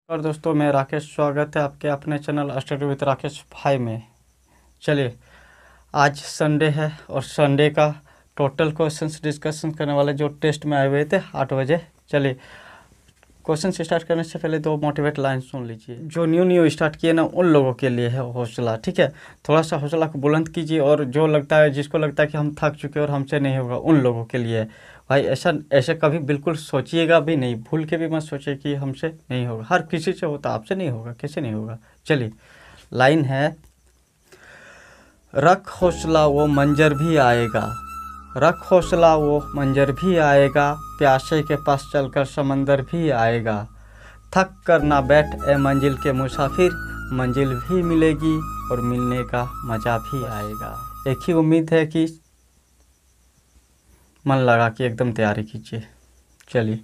और दोस्तों, मैं राकेश, स्वागत है आपके अपने चैनल स्टडी विद राकेश भाई में। चलिए, आज संडे है और संडे का टोटल क्वेश्चंस डिस्कशन करने वाले जो टेस्ट में आए हुए थे 8 बजे। चलिए, क्वेश्चन स्टार्ट करने से पहले 2 मोटिवेट लाइन सुन लीजिए। जो न्यू स्टार्ट किए ना, उन लोगों के लिए है हौसला। ठीक है, थोड़ा सा हौसला को बुलंद कीजिए। और जो लगता है, जिसको लगता है कि हम थक चुके और हमसे नहीं होगा, उन लोगों के लिए है भाई। ऐसा कभी बिल्कुल सोचिएगा भी नहीं, भूल के भी मत सोचिए कि हमसे नहीं होगा। हर किसी से होता, आपसे नहीं होगा, कैसे नहीं होगा। चलिए, लाइन है, रख हौसला वो मंजर भी आएगा, रख हौसला वो मंजर भी आएगा, प्यासे के पास चलकर समंदर भी आएगा, थक कर ना बैठ ए मंजिल के मुसाफिर, मंजिल भी मिलेगी और मिलने का मज़ा भी आएगा। एक ही उम्मीद है कि मन लगा के एकदम तैयारी कीजिए। चलिए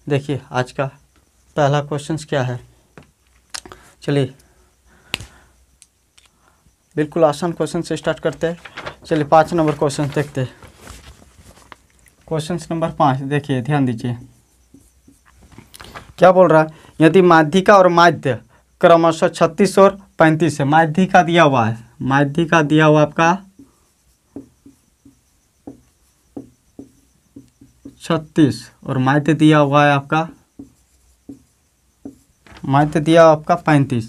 देखिए, आज का पहला क्वेश्चन क्या है। चलिए, बिल्कुल आसान क्वेश्चन से स्टार्ट करते हैं। चलिए, 5 नंबर क्वेश्चन देखते हैं। क्वेश्चन नंबर 5 देखिए, ध्यान दीजिए क्या बोल रहा है। यदि माध्यिका और माध्य क्रमशः 36 और 35 है। माध्यिका दिया हुआ है, माध्यिका दिया हुआ आपका 36 और माध्य दिया हुआ है आपका, माध्य दिया आपका 35।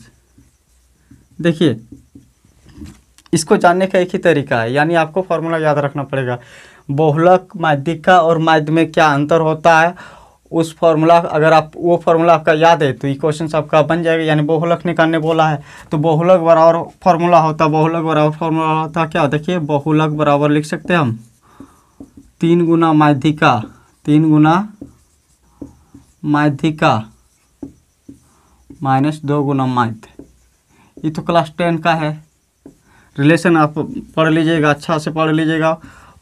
देखिए, इसको जानने का एक ही तरीका है, यानी आपको फॉर्मूला याद रखना पड़ेगा। बहुलक, माध्यिका और माध्य में क्या अंतर होता है, उस फॉर्मूला, अगर आप वो फॉर्मूला आपका याद है तो ये क्वेश्चन आपका बन जाएगा। यानी बहुलक निकालने बोला है तो बहुलक बराबर फॉर्मूला होता, बहुलक बराबर फॉर्मूला होता क्या। देखिए, बहुलक बराबर लिख सकते हैं हम 3 गुना माध्यिका, 3 गुना माध्यिका माइनस 2 गुना माध्य। ये तो क्लास 10 का है, रिलेशन आप पढ़ लीजिएगा, अच्छा से पढ़ लीजिएगा,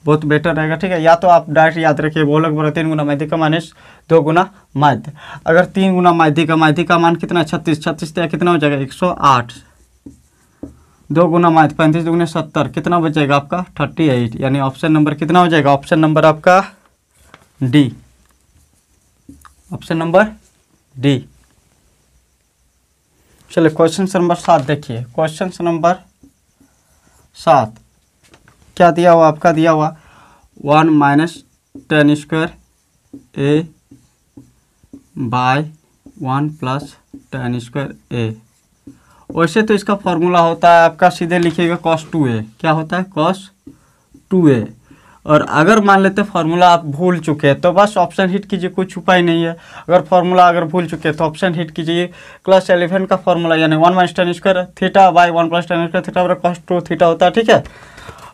बहुत बेटर रहेगा। ठीक है, या तो आप डायरेक्ट याद रखिए, बहुलक बराबर 3 गुना माध्यिका माइनस 2 गुना माध्य। अगर 3 गुना माध्यिका, माध्यिका मान कितना 36, 36 तो कितना हो जाएगा 108, 2 गुना माध्य 35 दुगुने 70, कितना बचेगा आपका 38। यानी ऑप्शन नंबर कितना हो जाएगा, ऑप्शन नंबर आपका डी, ऑप्शन नंबर डी। चलिए, क्वेश्चन नंबर 7 देखिए। क्वेश्चन नंबर 7 क्या दिया हुआ आपका, दिया हुआ 1 माइनस 10 स्क्वायर ए बाय 1 प्लस 10 स्क्वायर ए। वैसे तो इसका फॉर्मूला होता है आपका, सीधे लिखिएगा cos 2a। क्या होता है, cos 2a। और अगर मान लेते फॉर्मूला आप भूल चुके हैं तो बस ऑप्शन हिट कीजिए, कुछ उपाय नहीं है। अगर फॉर्मूला अगर भूल चुके हैं तो ऑप्शन हिट कीजिए। क्लास 11 का फॉर्मूला यानी 1 minus 10 square theta by 1 plus 10 square theta बराबर cos 2 थीटा होता है। ठीक है,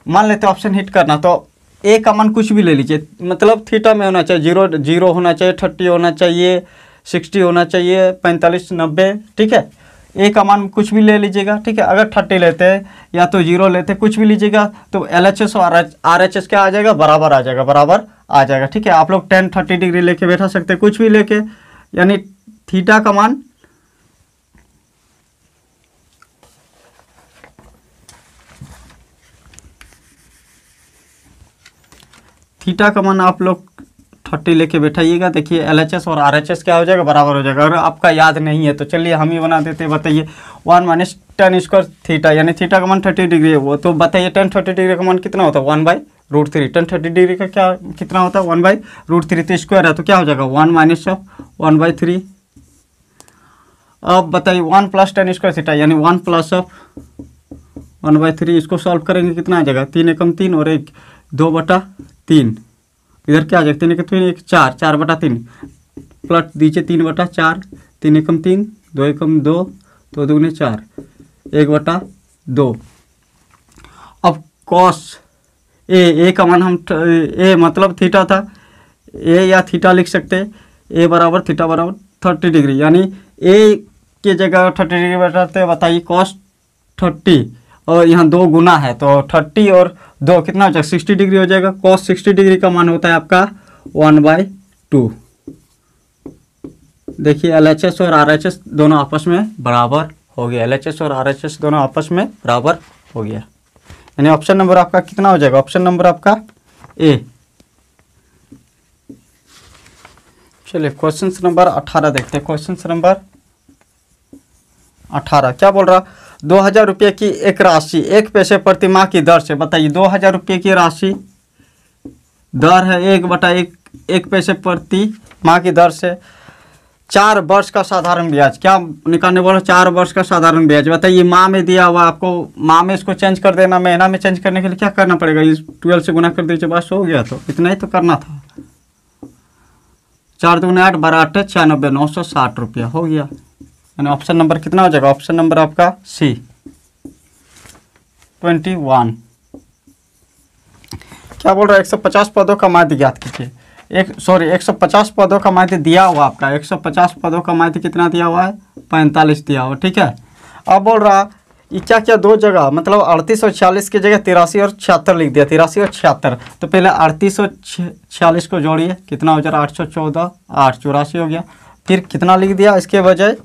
मान लेते ऑप्शन हिट करना तो ए का मान कुछ भी ले लीजिए, मतलब थीटा में होना चाहिए 0 होना चाहिए, 30 होना चाहिए, 60 होना चाहिए, 45, 90। ठीक है, ए का मान कुछ भी ले लीजिएगा। ठीक है, अगर 30 लेते हैं या तो 0 लेते हैं, कुछ भी लीजिएगा तो LHS और RHS क्या आ जाएगा, बराबर आ जाएगा, बराबर आ जाएगा। ठीक है, आप लोग 10, 30 डिग्री लेके बैठा सकते हैं, कुछ भी लेके, यानी थीटा का मान आप लोग 30 लेके बैठाइएगा। देखिए, LHS और RHS क्या हो जाएगा, बराबर हो जाएगा। अगर आपका याद नहीं है तो चलिए हम ही बना देते हैं। बताइए, 1 माइनस 10 स्क्वायर थीटा, यानी थीटा का मान 30 डिग्री है वो, तो बताइए 10, 30 डिग्री का मान कितना होता है, 1/√3। 10, 30 डिग्री का क्या कितना होता है, 1/√3। तो स्क्वायर है तो क्या हो जाएगा 1 माइनस 1/3। अब बताइए 1 प्लस 10 स्क्वायर थीटा, यानी 1 प्लस 1/3। इसको सॉल्व करेंगे कितना आ जाएगा, 3 एकम 3 और 1 2/3। इधर क्या आ जाएगा, 3 एकम 3 1 4, 4/3 प्लस दीजिए 3/4, 3 एकम 3, 2 एकम 2, 2 दुगुने 4, 1/2। अब कॉस ए का मान हम ए मतलब थीटा था, ए या थीटा लिख सकते, ए बराबर थीटा बराबर 30 डिग्री, यानी ए की जगह 30 डिग्री बैठाते, बताइए कॉस 30 और यहाँ 2 गुना है तो 30 और 2 कितना हो जाएगा 60 डिग्री हो जाएगा। cos 60 डिग्री का मान होता है आपका 1/2। देखिए, LHS और RHS दोनों आपस में बराबर हो गया, LHS और RHS दोनों आपस में बराबर हो गया, यानी ऑप्शन नंबर आपका कितना हो जाएगा, ऑप्शन नंबर आपका ए। चलिए, क्वेश्चन नंबर 18 देखते हैं। Question number 18। क्या बोल रहा, 2000 रुपये की एक राशि 1 पैसे प्रति माह की दर से, बताइए 2000 रुपये की राशि दर है 1/1 पैसे प्रति माह की दर से 4 वर्ष का साधारण ब्याज। क्या निकालने बोला, 4 वर्ष का साधारण ब्याज। बताइए माह में दिया हुआ आपको, माह में इसको चेंज कर देना, महीना में चेंज करने के लिए क्या करना पड़ेगा, इस 12 से गुना कर दीजिए, बस हो गया। तो इतना ही तो करना था। 4 दूनी 8, 12 8 96, 960 रुपया हो गया। यानी ऑप्शन नंबर कितना हो जाएगा, ऑप्शन नंबर आपका सी 21। क्या बोल रहा है, 150 पदों का माध्य ज्ञात कीजिए। 150 पदों का माध्य दिया हुआ आपका, 150 पदों का माध्य कितना दिया हुआ है, 45 दिया हुआ, ठीक है। अब बोल रहा ये क्या क्या दो जगह, मतलब 38 और 46 की जगह 83 और 76 लिख दिया, 83 और 76। तो पहले 38 और 46 को जोड़िए, कितना हो जाएगा, 814, 8 84 हो गया। फिर कितना लिख दिया इसके बजाय,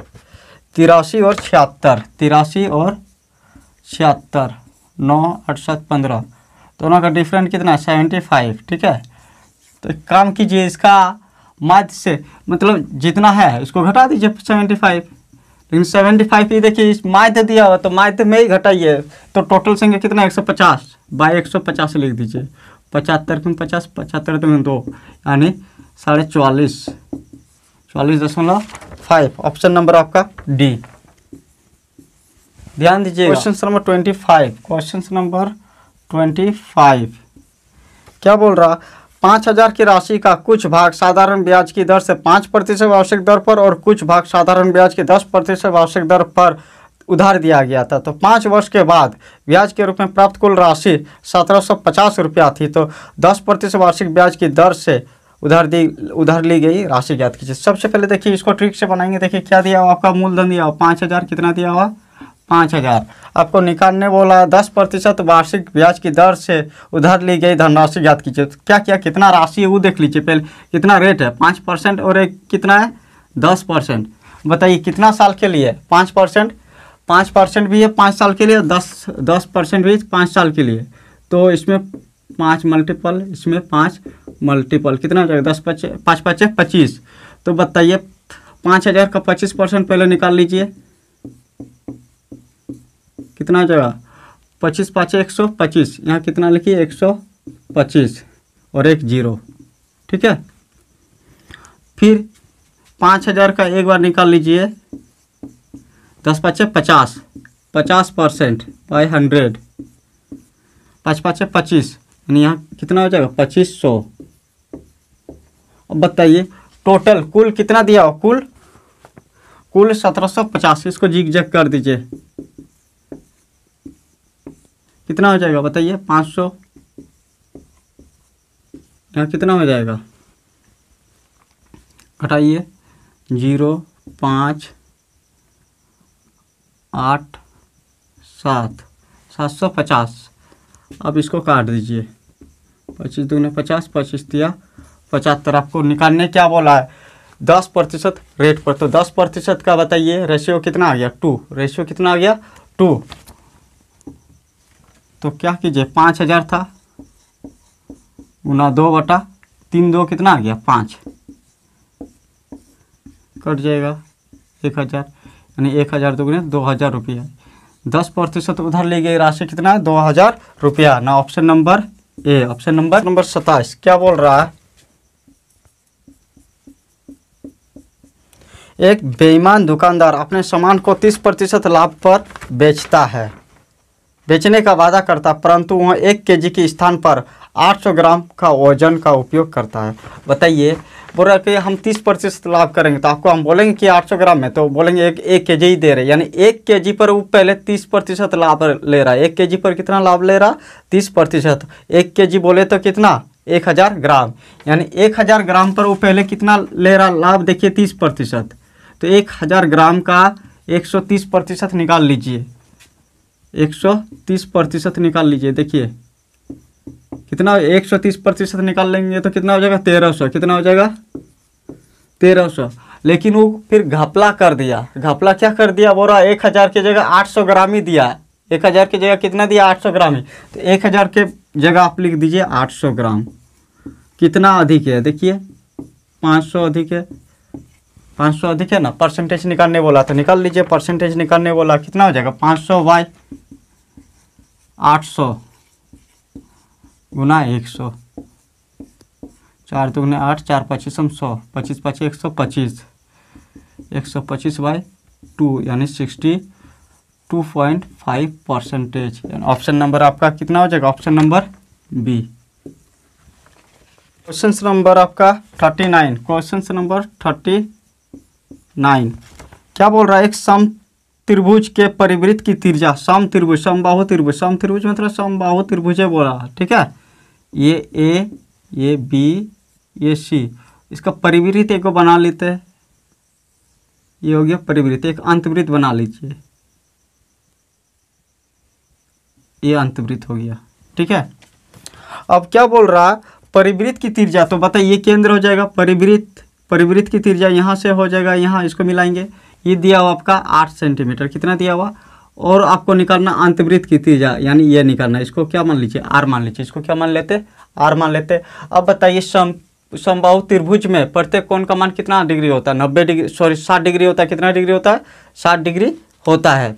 83 और 76, 83 और 76, 9 8 7 15, दोनों का डिफरेंट कितना है, 75, ठीक है। तो एक काम कीजिए, इसका माध्य से मतलब जितना है इसको घटा दीजिए 75, लेकिन 75 ही देखिए इस माध्य दिया हुआ, तो माध्य में ही घटाइए, तो टोटल संख्या कितना, 150 बाई 150 लिख दीजिए। 75 में 50, 75 में 2, यानी 44.5, 44.5। ऑप्शन नंबर आपका डी। ध्यान दीजिए, क्वेश्चन नंबर 25, क्वेश्चन नंबर 25। क्या बोल रहा, 5000 की राशि का कुछ भाग साधारण ब्याज की दर से 5% वार्षिक दर पर और कुछ भाग साधारण ब्याज की 10% वार्षिक दर पर उधार दिया गया था। तो 5 वर्ष के बाद ब्याज के रूप में प्राप्त कुल राशि 1750 रुपया थी। तो 10% वार्षिक ब्याज की दर से उधार ली गई राशि ज्ञात कीजिए। सबसे पहले देखिए इसको ट्रिक से बनाएंगे। देखिए क्या दिया हुआ आपका, मूलधन दिया हुआ 5000, कितना दिया हुआ 5000। आपको निकालने बोला 10% वार्षिक ब्याज की दर से उधार ली गई धनराशि ज्ञात कीजिए। तो क्या क्या कितना राशि है वो देख लीजिए पहले, कितना रेट है 5% और एक कितना है 10%। बताइए कितना साल के लिए, 5% भी है 5 साल के लिए, 10% भी 5 साल के लिए। तो इसमें 5 मल्टीपल, इसमें 5 मल्टीपल, कितना हो जाएगा 10 5 5 25। तो बताइए 5000 का 25% पहले निकाल लीजिए, कितना हो जाएगा 25 5 125। यहाँ कितना लिखिए 125 और एक 0, ठीक है। फिर 5000 का एक बार निकाल लीजिए, 10 5 50, 50% बाई 100, 5 5 25, यानी यहाँ कितना हो जाएगा 2500। अब बताइए टोटल कुल कितना दिया हो, कुल 1750। इसको जिग जैग कर दीजिए, कितना हो जाएगा बताइए 500, यहाँ कितना हो जाएगा, घटाइए 0 5 8 7, 750। अब इसको काट दीजिए, 25 दूने 50, 25 दिया 75। आपको निकालने क्या बोला है 10% रेट पर। तो 10% का बताइए रेशियो कितना आ गया 2, रेशियो कितना आ गया 2। तो क्या कीजिए 5000 था गुना 2/3, 2 कितना आ गया 5, कट जाएगा 1000, यानी 1000 दुगुने 2000 रुपया। 10% उधार ली गई राशि कितना है 2000 रुपया ना। Option number A. Option number 27 क्या बोल रहा है, एक बेईमान दुकानदार अपने सामान को 30% लाभ पर बेचता है, बेचने का वादा करता, परंतु वह 1 केजी के स्थान पर 800 ग्राम का वजन का उपयोग करता है। बताइए बोल रहा है कि हम 30% लाभ करेंगे, तो आपको हम बोलेंगे कि 800 ग्राम में, तो बोलेंगे 1 केजी ही दे रहे, यानी 1 केजी पर वो पहले 30% लाभ ले रहा है। 1 केजी पर कितना लाभ ले रहा 30%। 1 केजी बोले तो कितना 1000 ग्राम, यानी 1000 ग्राम पर वो पहले कितना ले रहा लाभ, देखिए 30%। तो 1000 ग्राम का 130% निकाल लीजिए, 130% निकाल लीजिए। देखिए कितना 130% निकाल लेंगे तो कितना हो जाएगा 1300, कितना हो जाएगा 1300। लेकिन वो फिर घपला कर दिया, घपला क्या कर दिया बोल रहा 1000 की जगह 800 ग्राम ही दिया, 1000 की जगह कितना दिया 800 ग्राम ही। तो 1000 के जगह आप लिख दीजिए 800 ग्राम, कितना अधिक है देखिए 500 अधिक है, 500 अधिक है ना, परसेंटेज निकालने बोला तो निकाल लीजिए। परसेंटेज निकालने बोला कितना हो जाएगा 500 बाई 800 गुना 100, 4 दूनी 8, 4 25 100, 25 25 125, 125 बाई 2 यानी 62.5%। ऑप्शन नंबर आपका कितना हो जाएगा, option number B. Question number आपका 39, क्वेश्चन नंबर 39 क्या बोल रहा है, एक सम त्रिभुज के परिवृत्त की त्रिज्या, सम त्रिभुज, समबाहु त्रिभुज, सम त्रिभुज मतलब समबाहु त्रिभुज बोला, ठीक है। ये ए, ये बी, ये सी, इसका परिवृत्त एक को बना लेते हैं। ये हो गया परिवृत्त, एक अंतवृत्त बना लीजिए, ये अंतवृत्त हो गया, ठीक है। अब क्या बोल रहा है, परिवृत्त की त्रिज्या, तो बताइए ये केंद्र हो जाएगा, परिवृत्त की त्रिज्या यहाँ से हो जाएगा, यहाँ इसको मिलाएंगे, ये दिया हुआ आपका 8 सेंटीमीटर, कितना दिया हुआ, और आपको निकालना अंतवृत्त की त्रिज्या, यानी ये निकालना, इसको क्या मान लीजिए, आर मान लीजिए, इसको क्या मान लेते, आर मान लेते। अब बताइए समबाहु त्रिभुज में प्रत्येक कोण का मान कितना डिग्री होता है, 90 डिग्री, सॉरी 60 डिग्री होता है, कितना डिग्री होता है, 60 डिग्री होता है।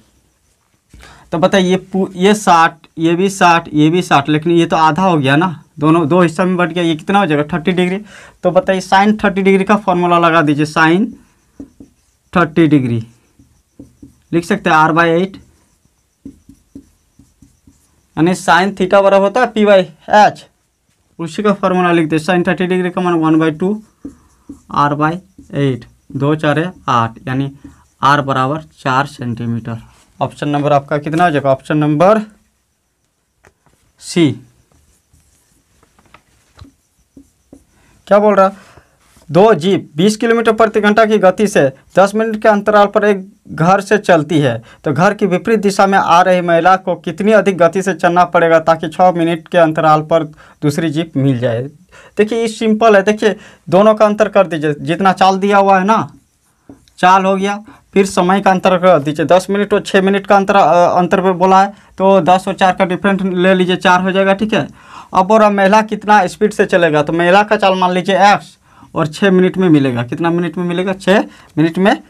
तो बताइए ये 60, ये भी 60, ये भी 60, लेकिन ये तो आधा हो गया ना, दोनों दो हिस्सा में बट गया, ये कितना हो जाएगा 30 डिग्री। तो बताइए साइन 30 डिग्री का फॉर्मूला लगा दीजिए, साइन 30 डिग्री लिख सकते हैं r/8, यानी साइन थीटा बराबर होता है p/h, उसी का फॉर्मूला लिख दे, साइन 30 डिग्री का मान 1/2 r/8, 2 4 8, यानी r बराबर 4 सेंटीमीटर। ऑप्शन नंबर आपका कितना हो जाएगा, ऑप्शन नंबर सी। क्या बोल रहा, दो जीप 20 किलोमीटर प्रति घंटा की गति से 10 मिनट के अंतराल पर एक घर से चलती है, तो घर की विपरीत दिशा में आ रही महिला को कितनी अधिक गति से चलना पड़ेगा ताकि 6 मिनट के अंतराल पर दूसरी जीप मिल जाए। देखिए ये सिंपल है, देखिए दोनों का अंतर कर दीजिए, जितना चाल दिया हुआ है ना, चाल हो गया, फिर समय का अंतर कर दीजिए, 10 मिनट और 6 मिनट का अंतर पे बोला है, तो 10 और 4 का डिफरेंट ले लीजिए, 4 हो जाएगा, ठीक है। अब और महिला कितना स्पीड से चलेगा, तो महिला का चाल मान लीजिए x, और 6 मिनट में मिलेगा, कितना मिनट में मिलेगा, 6 मिनट में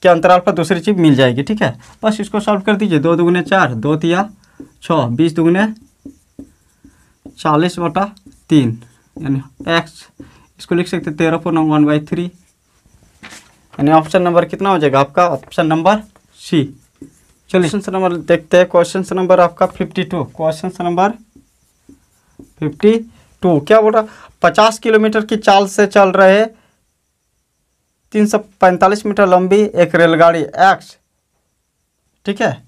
के अंतराल पर दूसरी चीज मिल जाएगी, ठीक है। बस इसको सॉल्व कर दीजिए, 2 दूगुने 4, 2 तिया 6, 20 दूगुने 40/3, यानी x, इसको लिख सकते 13/1/3, यानी ऑप्शन नंबर कितना हो जाएगा आपका, ऑप्शन नंबर सी। चलिए क्वेश्चन नंबर देखते हैं, क्वेश्चन नंबर आपका 52, क्वेश्चन नंबर 52 क्या बोल रहा, 50 किलोमीटर की चाल से चल रहे 345 मीटर लंबी एक रेलगाड़ी x, ठीक है,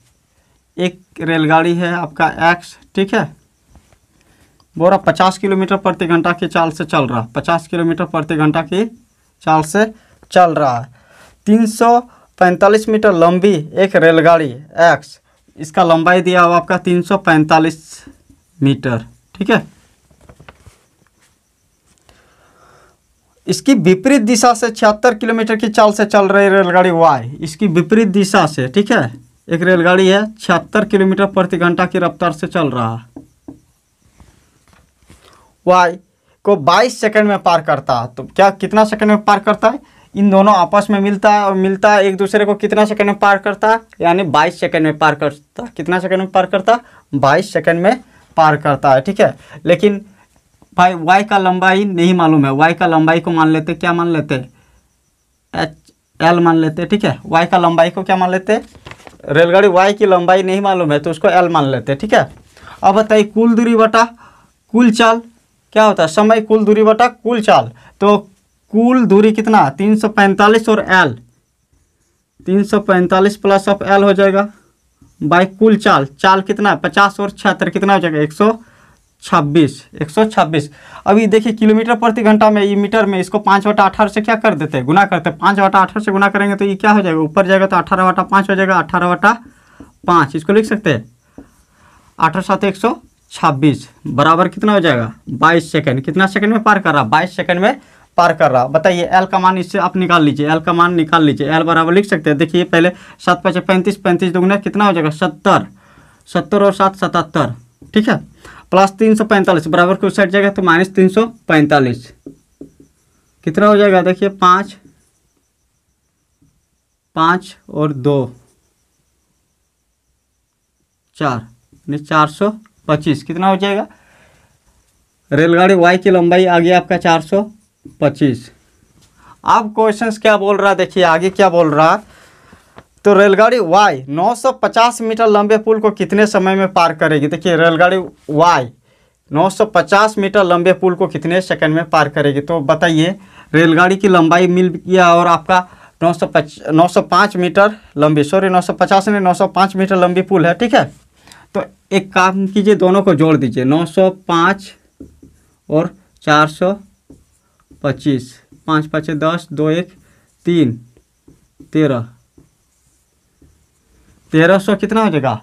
एक रेलगाड़ी है आपका x, ठीक है, बोल रहा 50 किलोमीटर प्रति घंटा की चाल से चल रहा, 50 किलोमीटर प्रति घंटा की चाल से चल रहा है, 345 मीटर लंबी एक रेलगाड़ी x, इसका लंबाई दिया हुआ आपका 345 मीटर, ठीक है। इसकी विपरीत दिशा से 76 किलोमीटर की चाल से चल रही रेलगाड़ी y, इसकी विपरीत दिशा से, ठीक है, एक रेलगाड़ी है 76 किलोमीटर प्रति घंटा की रफ्तार से चल रहा है, y को 22 सेकंड में पार करता है। तो क्या कितना सेकंड में पार करता है, इन दोनों आपस में मिलता है और मिलता है एक दूसरे को कितना सेकंड में पार करता है, यानी 22 सेकंड में पार करता है, कितना सेकंड में पार करता है, 22 सेकंड में पार करता है, ठीक है। लेकिन भाई y का लंबाई नहीं मालूम है, y का लंबाई को मान लेते, क्या मान लेते, l मान लेते, ठीक है, y का लंबाई को क्या मान लेते, रेलगाड़ी y की लंबाई नहीं मालूम है तो उसको l मान लेते, ठीक है। अब बताइए कुल दूरी बटा कुल चाल क्या होता है, समय कुल दूरी बटा कुल चाल, तो कुल दूरी कितना 345 और l, 345 प्लस ऑफ l हो जाएगा बाई कुल चाल, चाल कितना 50 और 76 कितना हो जाएगा 126। अभी देखिए किलोमीटर प्रति घंटा में, ये मीटर में, इसको 5/18 से क्या कर देते हैं, गुना करते हैं, 5/18 से गुना करेंगे तो ये क्या हो जाएगा, ऊपर जाएगा तो 18/5 हो जाएगा, 18/5, इसको लिख सकते हैं 8/7 126 बराबर कितना हो जाएगा 22 सेकंड, कितना सेकंड में पार कर रहा, 22 सेकंड में पार कर रहा। बताइए एल का मान इससे आप निकाल लीजिए, एल का मान निकाल लीजिए, एल बराबर लिख सकते हैं, देखिए पहले 7 5 35, 35 दुगुना कितना हो जाएगा 70, 70 और 7 77, ठीक है, प्लस 345 बराबर को उस साइड जाएगा तो -345 कितना हो जाएगा, देखिए 5 5 और 2 4 यानी 425 कितना हो जाएगा। रेलगाड़ी वाई की लंबाई आ गया आपका 425। अब क्वेश्चंस क्या बोल रहा है, देखिए आगे क्या बोल रहा। तो रेलगाड़ी वाई 950 मीटर लंबे पुल को कितने समय में पार करेगी। देखिए रेलगाड़ी वाई 950 मीटर लंबे पुल को कितने सेकंड में पार करेगी। तो बताइए, रेलगाड़ी की लंबाई मिल गया और आपका 905 मीटर लंबी, सॉरी 950 नहीं 905 मीटर लंबी पुल है, ठीक है। तो एक काम कीजिए, दोनों को जोड़ दीजिए, 905 और 425, 5 5 10, 2 1 3 13, 1300 कितना हो जाएगा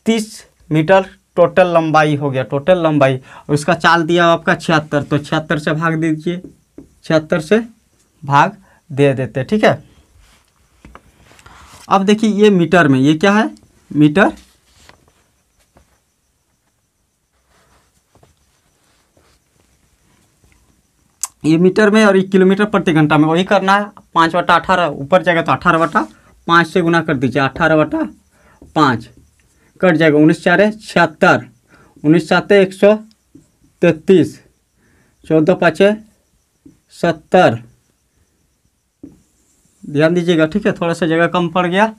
30 मीटर टोटल लंबाई हो गया, टोटल लंबाई। और उसका चाल दिया आपका 76, तो 76 से भाग दीजिए, 76 से भाग दे देते, ठीक है। अब देखिए ये मीटर में, ये क्या है मीटर, ये मीटर में, और ये किलोमीटर प्रति घंटा में, वही करना है। 5/18 ऊपर जाएगा तो 18/5 से गुना कर दीजिए, 18/5 कट जाएगा, 19 4 76, 19 7 133, 14 5 70। ध्यान दीजिएगा, ठीक है, थोड़ा सा जगह कम पड़ गया,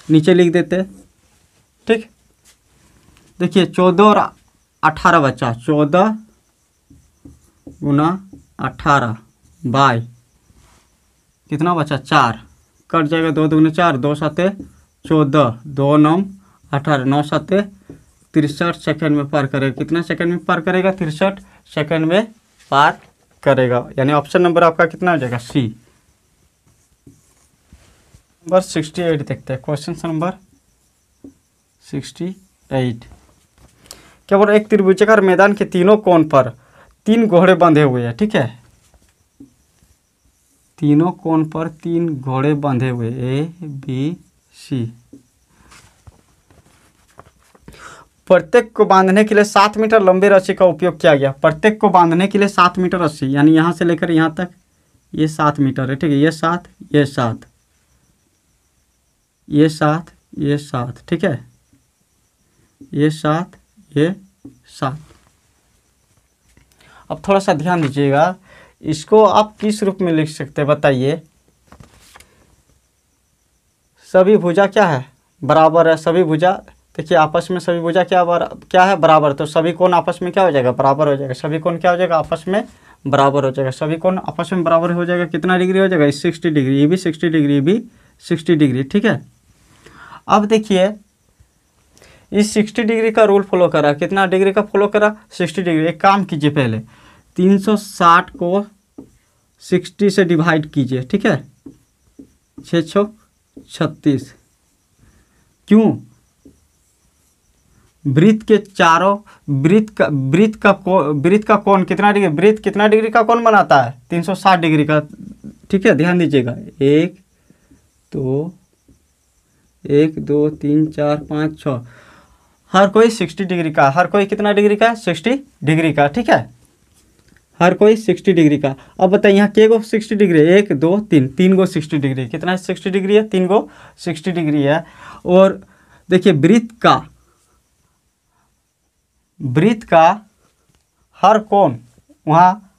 नीचे लिख देते, ठीक। देखिए 14 और 18 बचा, 14 गुना 18 बाय कितना बचा 4, कट जाएगा, 2 दूनी 4, 2 7 14, 2 9 18, 9 7 63 सेकंड में पार करेगा। कितना सेकंड में पार करेगा 63 सेकंड में पार करेगा, यानी ऑप्शन नंबर आपका कितना हो जाएगा सी। नंबर 68 देखते हैं, क्वेश्चन नंबर 68। क्या बोल रहा है, एक त्रिभुजाकार मैदान के तीनों कोण पर 3 घोड़े बंधे हुए हैं, ठीक है। तीनों कोण पर 3 घोड़े बंधे हुए, ए बी सी। प्रत्येक को बांधने के लिए 7 मीटर लंबी रस्सी का उपयोग किया गया। प्रत्येक को बांधने के लिए 7 मीटर रस्सी, यानी यहाँ से लेकर यहाँ तक ये 7 मीटर है, ठीक है। ये 7, ये 7, ये 7, ये 7, ठीक है। ये 7, ये 7। अब थोड़ा सा ध्यान दीजिएगा, इसको आप किस रूप में लिख सकते हैं बताइए। सभी भुजा क्या है बराबर है, सभी भुजा देखिए आपस में सभी भुजा क्या है बराबर, तो सभी कोण आपस में क्या हो जाएगा बराबर हो जाएगा। सभी कोण क्या हो जाएगा आपस में बराबर हो जाएगा, सभी कोण आपस में बराबर हो जाएगा। कितना डिग्री हो जाएगा 60 डिग्री, ये भी 60 डिग्री, ये भी 60 डिग्री, ठीक है। अब देखिए इस 60 डिग्री का रूल फॉलो करा, कितना डिग्री का फॉलो करा 60 डिग्री। एक काम कीजिए, पहले 360 को 60 से डिवाइड कीजिए, ठीक है। 6 36, क्यों वृत्त के चारों वृत्त का कोण कितना डिग्री, वृत्त कितना डिग्री का कोण बनाता है 360 डिग्री का, ठीक है। ध्यान दीजिएगा 1 2 3 4 5 6, हर कोई 60 डिग्री का, हर कोई कितना डिग्री का 60 डिग्री का, ठीक है। हर कोई 60 डिग्री का। अब बताइए यहाँ के गो 60 डिग्री, 1 2 3, 3 गो 60 डिग्री, कितना 60 डिग्री है 3 गो 60 डिग्री है। और देखिए वृत्त का हर कोण वहाँ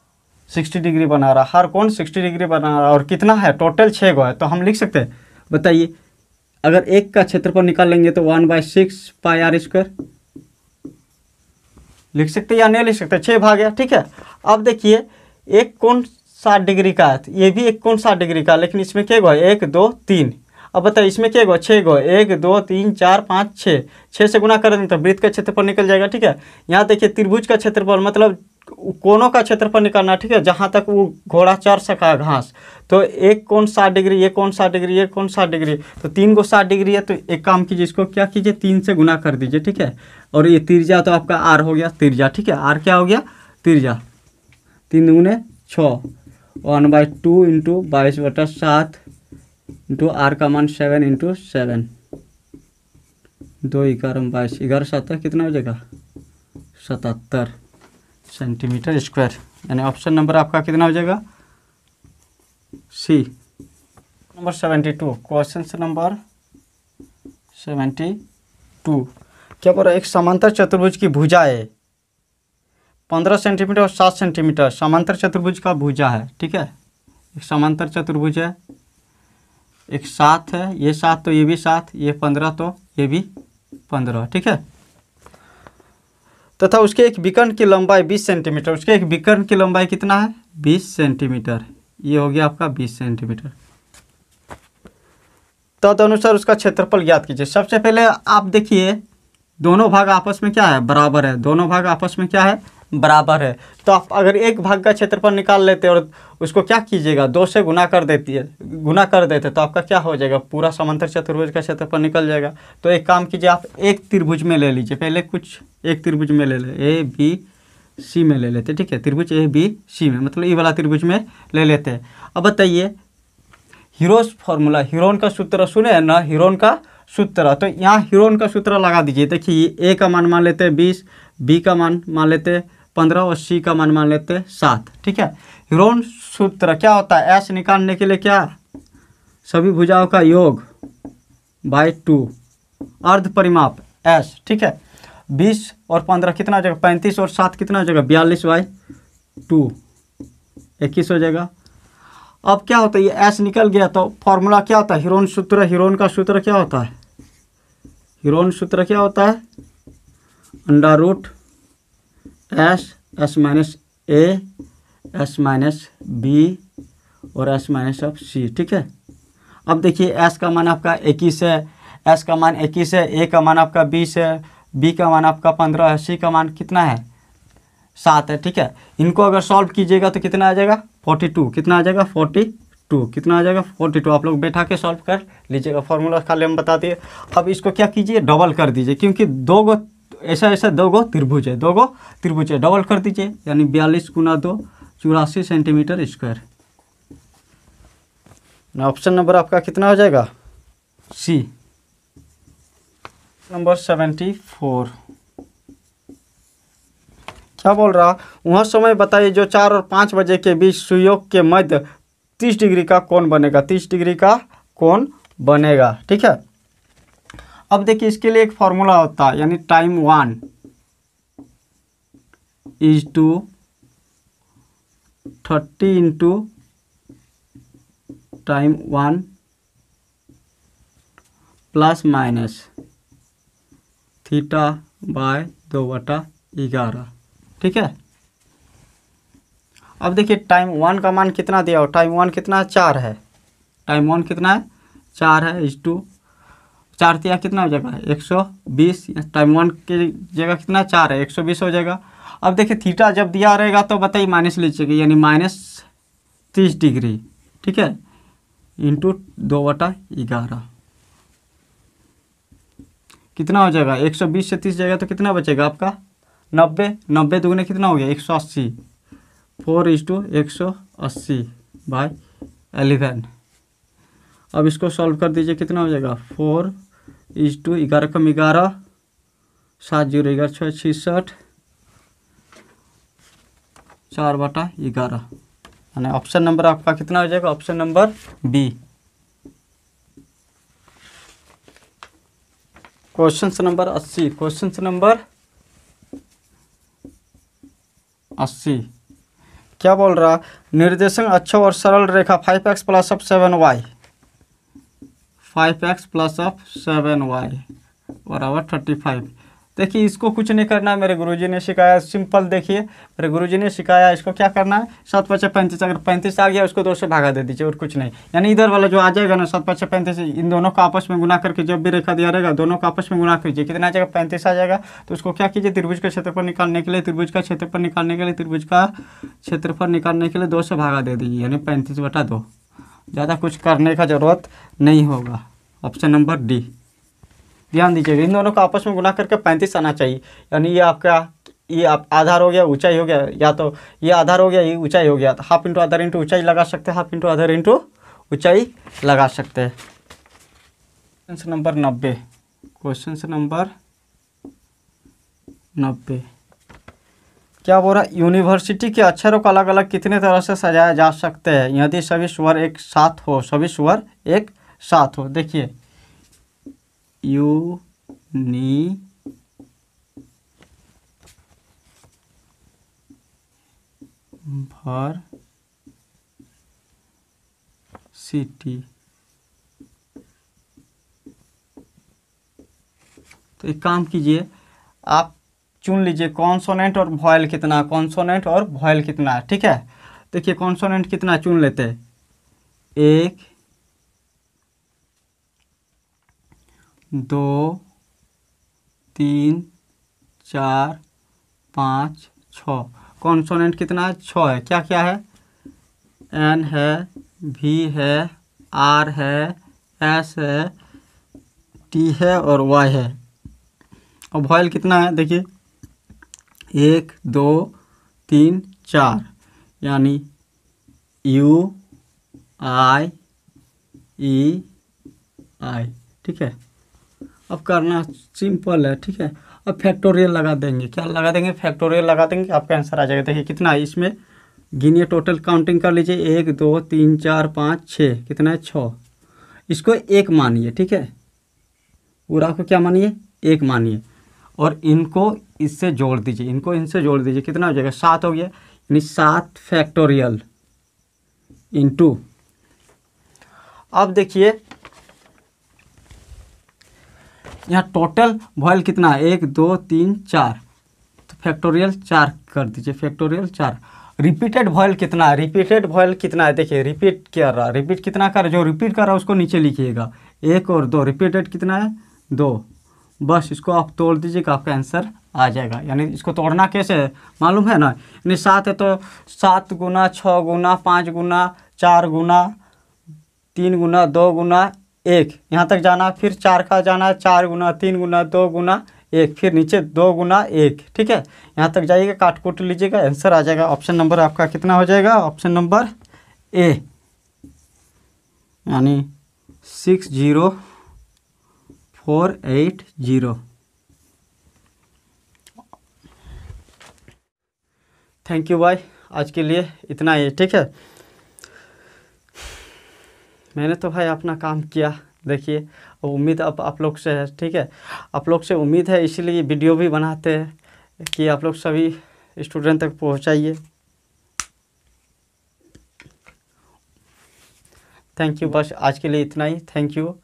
60 डिग्री बना रहा, हर कोण 60 डिग्री बना रहा, और कितना है टोटल 6 गो है। तो हम लिख सकते हैं, बताइए अगर एक का क्षेत्रफल निकाल लेंगे तो 1/6 पाई आर स्क्वायर लिख सकते या नहीं लिख सकते, 6 भाग गया, ठीक है। अब देखिए एक कोण 60 डिग्री का है, ये भी एक कोण 60 डिग्री का, लेकिन इसमें क्या गो 1 2 3। अब बताइए इसमें क्या गो 6 गो, 1 2 3 4 5 6, 6 से गुना कर दें तो वृत्त का क्षेत्रफल निकल जाएगा, ठीक है। यहाँ देखिए त्रिभुज का क्षेत्रफल मतलब कोनों का क्षेत्रफल निकालना, ठीक है, जहाँ तक वो घोड़ा चढ़ सका घास। तो एक कोण 60 डिग्री, ये कोण 60 डिग्री, ये कोण 60 डिग्री, तो 3 को 60 डिग्री है। तो एक काम कीजिए, इसको क्या कीजिए 3 से गुना कर दीजिए, ठीक है। और ये तिरजा तो आपका आर हो गया, तिरजा, ठीक है। आर क्या हो गया तिरजा, 3 दूने 6, 1/2 इंटू 22/7 इंटू आर का मान 7 इंटू 7, 2 11 22, 11 7 कितना हो जाएगा 77 सेंटीमीटर स्क्वायर, यानी ऑप्शन नंबर आपका कितना हो जाएगा सी। नंबर 72, क्वेश्चन नंबर 72 क्या बोल रहा है, एक समांतर चतुर्भुज की भुजा है 15 सेंटीमीटर और 7 सेंटीमीटर, समांतर चतुर्भुज का भुजा है, ठीक है। एक समांतर चतुर्भुज है, एक 7 है, ये 7 तो ये भी 7, ये 15 तो ये भी 15, ठीक है। तथा उसके एक विकर्ण की लंबाई 20 सेंटीमीटर, उसके एक विकर्ण की लंबाई कितना है 20 सेंटीमीटर, ये हो गया आपका 20 सेंटीमीटर। तदनुसार उसका क्षेत्रफल ज्ञात कीजिए। सबसे पहले आप देखिए दोनों भाग आपस में क्या है, बराबर है, दोनों भाग आपस में क्या है, बराबर है। तो आप अगर एक भाग का क्षेत्रफल निकाल लेते और उसको क्या कीजिएगा 2 से गुना कर देते तो आपका क्या हो जाएगा, पूरा समांतर चतुर्भुज का क्षेत्रफल निकल जाएगा। तो एक काम कीजिए, आप एक त्रिभुज में ले लीजिए, पहले कुछ एक त्रिभुज में ले ले, ए बी सी में ले लेते, ठीक है, त्रिभुज ए बी सी में, मतलब ये वाला त्रिभुज में ले लेते हैं। अब बताइए हीरोस फॉर्मूला, हीरोन का सूत्र सुने ना, हीरोन का सूत्र, तो यहाँ हीरोन का सूत्र लगा दीजिए। देखिए ए का मान मान लेते हैं 20, बी का मान लेते हैं 15 और सी का मान लेते हैं 7, ठीक है। हीरोन सूत्र क्या होता है, एस निकालने के लिए क्या, सभी भुजाओं का योग बाय 2, अर्ध परिमाप एस, ठीक है। 20 और 15 कितना हो जाएगा 35 और 7 कितना हो जाएगा 42 बाय 2, 21 हो जाएगा। अब क्या होता है, ये एस निकल गया तो फॉर्मूला क्या होता है, हीरोन सूत्र, हीरोन का सूत्र क्या होता है, हीरोन सूत्र क्या होता है, under root S, S minus A, S minus B और एस माइनस ऑफ सी, ठीक है। अब देखिए एस का मान आपका 21 है, एस का मान 21 है, ए का मान आपका 20 है, बी का मान आपका 15 है, सी का मान कितना है 7 है, ठीक है। इनको अगर सॉल्व कीजिएगा तो कितना आ जाएगा 42, कितना आ जाएगा 42, कितना आ जाएगा 42। आप लोग बैठा के सॉल्व कर लीजिएगा, फॉर्मूला खाली हम बता दिए। अब इसको क्या कीजिए डबल कर दीजिए, क्योंकि दो गो ऐसा दो गो त्रिभुज है, डबल कर दीजिए, यानी 42 गुना 2 84 सेंटीमीटर स्क्वायर। ऑप्शन नंबर आपका कितना हो जाएगा सी। नंबर 74 क्या बोल रहा, वह समय बताइए जो 4 और 5 बजे के बीच सुयोग के मध्य 30 डिग्री का कोण बनेगा, 30 डिग्री का कोण बनेगा, ठीक है। अब देखिए इसके लिए एक फॉर्मूला होता है, यानी time 1 is to 30 into time 1 plus minus theta by 2/11, ठीक है। अब देखिए टाइम 1 का मान कितना दिया हो, टाइम 1 कितना है 4 है, टाइम 1 कितना है 4 है, इस टू 4 दिया कितना हो जाएगा 120, टाइम 1 की जगह कितना 4 है 120 हो जाएगा। अब देखिए थीटा जब दिया रहेगा तो बताइए माइनस लीजिएगा, यानी -30 डिग्री, ठीक है, इंटू 2/11 कितना हो जाएगा 120 से 30 जाएगा तो कितना बचेगा आपका 90, 90 दुगने कितना हो गया 180, 4:180 बाय 11। अब इसको सॉल्व कर दीजिए, कितना हो जाएगा 4:11 कम 11, 7 0 11 6 66, 4/11, यानी ऑप्शन नंबर आपका कितना हो जाएगा, option number B. Question number 80, question number 80 क्या बोल रहा, निर्देशन अक्ष और सरल रेखा 5x plus of 7y, 5x plus of 7y बराबर 35। देखिए इसको कुछ नहीं करना है, मेरे गुरुजी ने सिखाया, सिंपल देखिए मेरे गुरुजी ने सिखाया, इसको क्या करना है 7 5 35, अगर 35 आ गया उसको 2 से भागा दे दीजिए और कुछ नहीं, यानी इधर वाला जो आ जाएगा ना 7 5 35, इन दोनों का आपस में गुना करके जब भी रेखा दिया रहेगा दोनों का आपस में गुना कीजिए, कितना आ जाएगा 35 आ जाएगा। तो उसको क्या कीजिए त्रिभुज का क्षेत्रफल निकालने के लिए, त्रिभुज का क्षेत्रफल निकालने के लिए 2 से भागा दे दीजिए, यानी 35/2, ज़्यादा कुछ करने का ज़रूरत नहीं होगा। ऑप्शन नंबर डी, ध्यान दीजिएगा इन दोनों को आपस में गुना करके 35 आना चाहिए, यानी ये आपका ये आधार हो गया ऊंचाई हो गया, या तो ये आधार हो गया ये ऊंचाई हो गया, तो हाफ इंटू आधार इंटू ऊंचाई लगा सकते हैं, हाफ इंटू आधार इंटू ऊंचाई लगा सकते हैं। क्वेश्चन नंबर 90, क्वेश्चन नंबर 90 क्या बोल रहा है, यूनिवर्सिटी के अक्षरों को अलग अलग कितने तरह से सजाया जा सकते हैं यदि सभी स्वर एक साथ हो, सभी स्वर एक साथ हो। देखिए यूनिवर्सिटी, तो एक काम कीजिए, आप चुन लीजिए कॉन्सोनेंट और वॉयल कितना, कॉन्सोनेंट और वॉयल कितना है, ठीक है। देखिए कॉन्सोनेंट कितना चुन लेते हैं, 1 2 3 4 5 6। कॉन्सोनेंट कितना है, 6 है। क्या क्या है, एन है, वी है, आर है, एस है, टी है और वाई है। और वॉयल कितना है, देखिए 1 2 3 4, यानी यू आई ई आई, ठीक है। अब करना सिंपल है, ठीक है। अब फैक्टोरियल लगा देंगे, क्या लगा देंगे, फैक्टोरियल लगा देंगे, आपका आंसर आ जाएगा। देखिए कितना है इसमें, गिनिए, टोटल काउंटिंग कर लीजिए, 1 2 3 4 5 6, कितना है 6। इसको 1 मानिए, ठीक है, पूरा को क्या मानिए, 1 मानिए, और इनको इससे जोड़ दीजिए, इनको इनसे जोड़ दीजिए, कितना हो जाएगा, 7 हो गया, यानी 7 फैक्टोरियल इंटू। अब देखिए यहाँ टोटल वॉयल कितना है, 1 2 3 4, तो फैक्टोरियल 4 कर दीजिए, फैक्टोरियल 4। रिपीटेड वॉयल कितना है, रिपीटेड वॉयल कितना है, देखिए रिपीट कर रहा, रिपीट कितना कर, जो रिपीट कर रहा है उसको नीचे लिखिएगा, 1 और 2, रिपीटेड कितना है 2। बस इसको आप तोड़ दीजिएगा, आपका आंसर आ जाएगा। यानी इसको तोड़ना कैसे है मालूम है ना, यानी 7 है तो 7 गुना 6 गुना 5 गुना 4 गुना 3 गुना 2 गुना 1, यहाँ तक जाना, फिर 4 का जाना, 4 गुना 3 गुना 2 गुना 1, फिर नीचे 2 गुना 1, ठीक है। यहाँ तक जाइएगा, काट कूट लीजिएगा, आंसर आ जाएगा। ऑप्शन नंबर आपका कितना हो जाएगा, ऑप्शन नंबर ए, यानी 60480। थैंक यू भाई, आज के लिए इतना ही, ठीक है। मैंने तो भाई अपना काम किया, देखिए उम्मीद अब आप लोग से है, ठीक है। आप लोग से उम्मीद है, इसीलिए वीडियो भी बनाते हैं कि आप लोग सभी स्टूडेंट तक पहुंचाइए। थैंक यू, बस आज के लिए इतना ही, थैंक यू।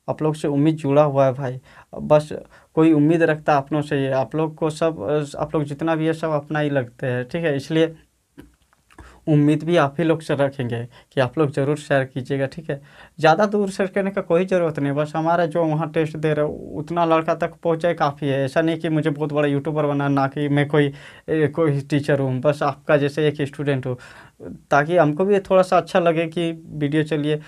आप लोग से उम्मीद जुड़ा हुआ है भाई, बस कोई उम्मीद रखता है अपनों से, ये आप लोग को सब, आप लोग जितना भी है सब अपना ही लगते हैं, ठीक है। इसलिए उम्मीद भी आप ही लोग से रखेंगे कि आप लोग ज़रूर शेयर कीजिएगा, ठीक है। ज़्यादा दूर शेयर करने का कोई ज़रूरत नहीं, बस हमारा जो वहाँ टेस्ट दे रहे हो उतना लड़का तक पहुँचे काफ़ी है। ऐसा नहीं कि मुझे बहुत बड़ा यूट्यूबर बना, ना कि मैं कोई टीचर हूँ, बस आपका जैसे एक स्टूडेंट हूँ, ताकि हमको भी थोड़ा सा अच्छा लगे कि वीडियो चलिए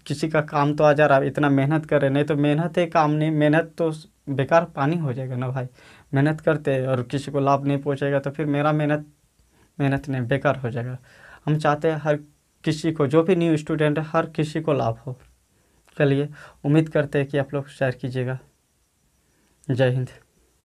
किसी का काम तो आ जा रहा है, इतना मेहनत कर रहे, नहीं तो मेहनत है काम नहीं, मेहनत तो बेकार पानी हो जाएगा ना भाई। मेहनत करते हैं और किसी को लाभ नहीं पहुँचेगा तो फिर मेरा मेहनत नहीं, बेकार हो जाएगा। हम चाहते हैं हर किसी को, जो भी न्यू स्टूडेंट है, हर किसी को लाभ हो। चलिए, उम्मीद करते हैं कि आप लोग शेयर कीजिएगा। जय हिंद।